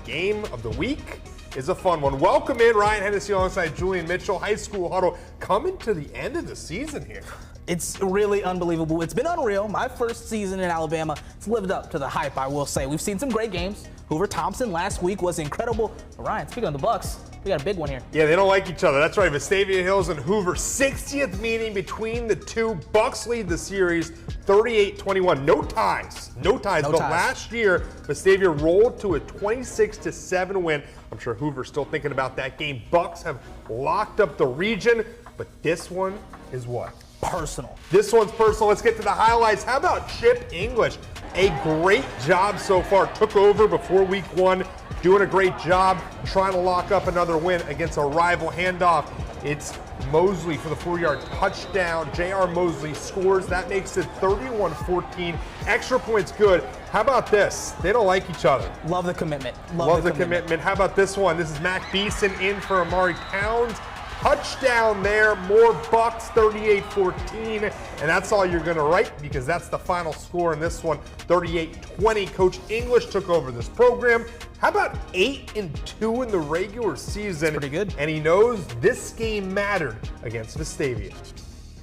game of the week is a fun one. Welcome in, Ryan Hennessy alongside Julian Mitchell. High school huddle coming to the end of the season here. It's really unbelievable. It's been unreal. My first season in Alabama, it's lived up to the hype, I will say. We've seen some great games. Hoover Thompson last week was incredible. Ryan, speaking of the Bucks, we got a big one here. Yeah, they don't like each other. That's right. Vestavia Hills and Hoover, 60th meeting between the two. Bucks lead the series 38-21. No ties. But last year, Vestavia rolled to a 26-7 win. I'm sure Hoover's still thinking about that game. Bucks have locked up the region, but this one is what? Personal. This one's personal. Let's get to the highlights. How about Chip English? A great job so far. Took over before week one. Doing a great job trying to lock up another win against a rival handoff. It's Mosley for the 4-yard touchdown. J.R. Mosley scores. That makes it 31-14. Extra points good. How about this? They don't like each other. Love the commitment. Love the commitment. How about this one? This is Mac Beeson in for Amari Towns. Touchdown there, more Bucks, 38-14, and that's all you're going to write because that's the final score in this one, 38-20. Coach English took over this program. How about 8-2 in the regular season? That's pretty good. And he knows this game mattered against Vestavia.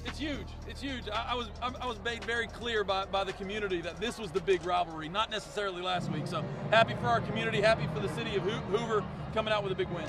It's huge. It's huge. I was made very clear by the community that this was the big rivalry, not necessarily last week. So happy for our community, happy for the city of Hoover coming out with a big win.